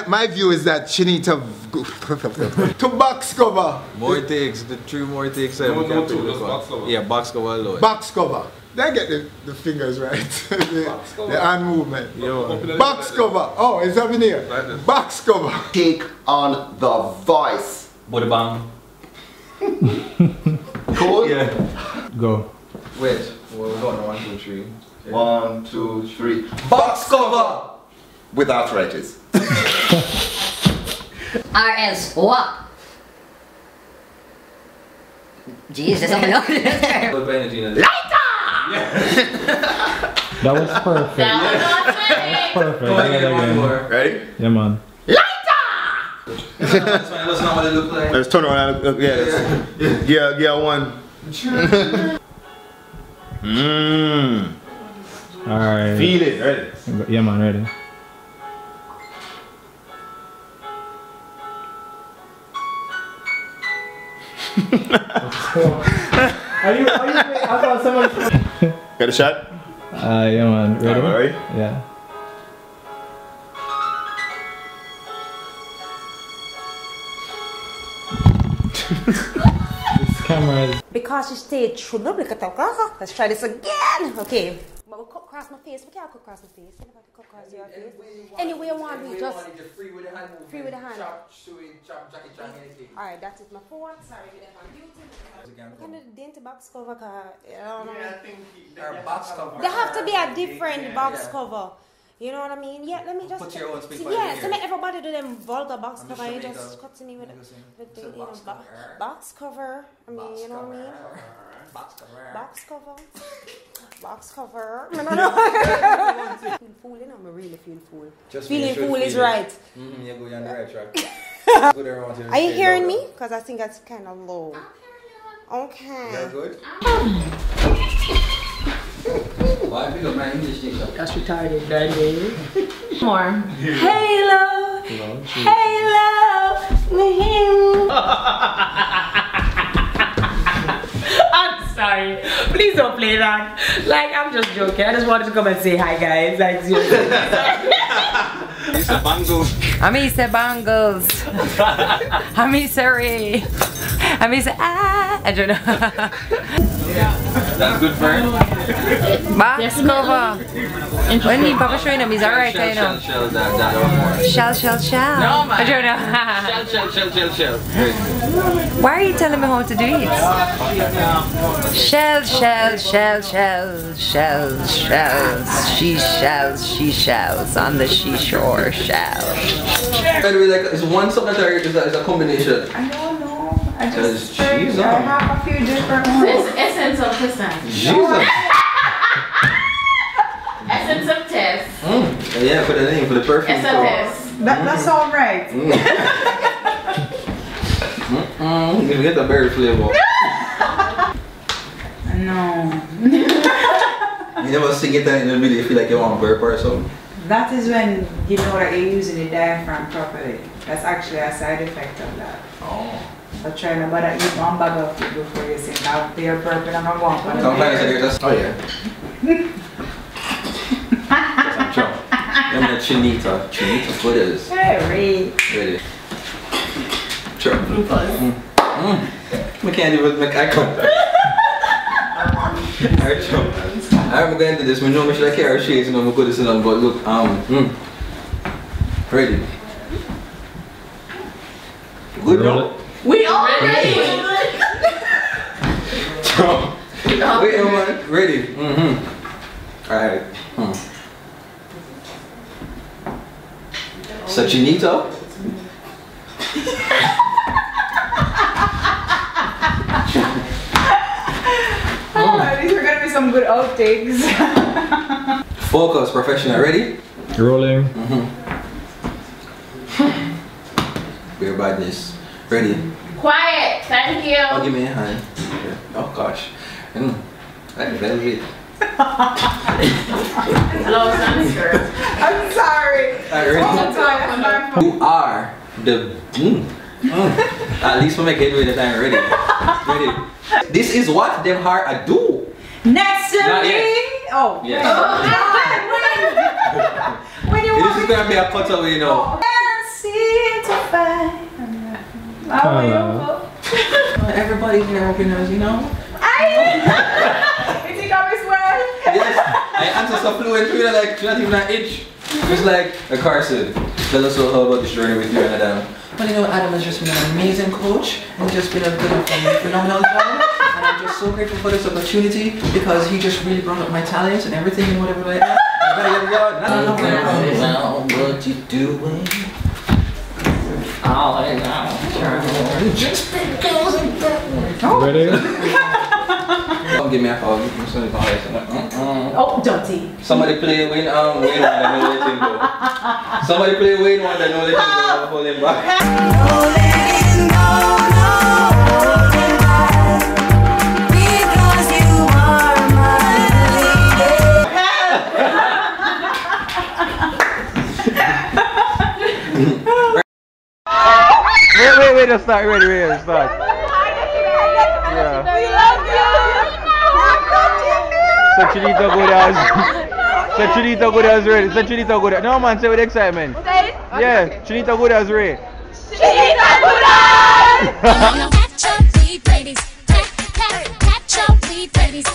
my view is that she needs to box cover. More takes, the 3 more takes. No, two, just box cover. Yeah, box cover alone. Box cover. Then get the fingers right. the hand movement. Yo. Box cover. Oh, it's up in here. Like box cover. Take on the voice. Body bang. Cool? Yeah. Go. Wait. Well, we're going on 1, 2, 3. 1, 2, 3. Box cover! With arthritis. RS, what? Jeez, there's something else there. Lighter! That was perfect. That was Perfect. Go ahead, get one more. Ready? Yeah, man. That's not what it look like. Let's turn around and look. Yeah, one. Alright. Feel it, ready? Yeah, man, ready. Are you I thought someone. Got a shot? Yeah, man, ready? Alright. Yeah. This camera is. Because you stayed true. Let's try this again. Okay. But we'll cut across my face. We can't cut across my face. Cut across your face. Anyway, you want me just free with the hand movement. free with the hand. Chop, swing, chop, Jackie Chan, anything. Alright, that is my phone. Sorry, we didn't duty. Kind of dainty box cover. Or box cover. There have to be a different box cover. You know what I mean? Yeah, let me just. Put your own spin Yeah, here. so let everybody do them vulgar box I'm cover. just You showing just it continue with the you know, box cover. box cover. I mean, you know what I mean? Box cover. Box cover. Box cover. No, no. Feel fool, you know, I really feel fool. Just Feeling feel fool it. is right. You're going on the right track. Good around here. Are you hearing me? Because I think that's kind of low. Okay. You're good? Why pick up my English teacher? That's retarded, daddy. More. Halo! Halo! I'm sorry. Please don't play that. Like, I'm just joking. I just wanted to come and say hi, guys. Like, seriously. It's a bangle. I miss the bangles. I miss Ray. I miss I don't know. That's good for her. Box cover. When he Papa showing him, he's alright, I know. Shell, that one more. Shell. No, man. I don't know. Shell. Why are you telling me how to do it? Shell. She shells on the seashore shell. By the way, like, it's one something that is a combination. I don't know. I just Jeez, I have a few different ones. It's essence of Tessanne. Jesus. Essence of Tess. Yeah, for the name, for the perfume. Essence of Tess. That's all right. You get the berry flavor. No. You never sing it in the middle, you feel like you want to burp or something. That is when you know that you're using the diaphragm properly. That's actually a side effect of that. Oh. So try to but you one bag of food before you sing. Now they're burping and I'm going for Sometimes they're just. Oh yeah. I'm sure. I'm the Chinita for this. Hey, Ready. Sure. I can't even make eye contact. Alright, sure. I'm going to this. I know I should carry shades and I'm going to sit down, but look, ready. Good, no? We all ready. Wait a minute. Ready. Alright. Sachinito? these are gonna be some good outtakes. Focus, professional. Ready? Rolling. Bare badness. Ready? Quiet. Thank you. Oh, give me a hand. Okay. Oh gosh. That's velvet. Hello, Sunsker. I'm sorry. Alright, ready? You are the at least we make it with the time. Ready? Ready? This is what them heart I do. Next to Not me. yet. Oh. Yes. When you This want is me gonna be a cutaway, you know. Nancy. Everybody here knows, you know. You think I'm as well? Yes, I answer so fluent, really like, she's not even an itch. Just like Carson, tell us all about this journey with you and Adam. Well, you know, Adam has just been an amazing coach and just been a phenomenal job. And I'm just so grateful for this opportunity because he just really brought up my talents and everything and whatever like that. Now, what you doing? All I know. Just Ready? Don't give me a call. Oh, dirty. Somebody play Wayne One, they know let him go. Somebody play Wayne One, they know let him go. Hold him back. Because you are my Wait, let's start. Ready, let's start. Yeah. We love you. So Chinito good as. So Chinito good as ready. So Chinito good as. No man, say with excitement. Say it. Yeah, Chinito good as ready. Chinito good as. Catch your feet, babies. Catch your feet, babies.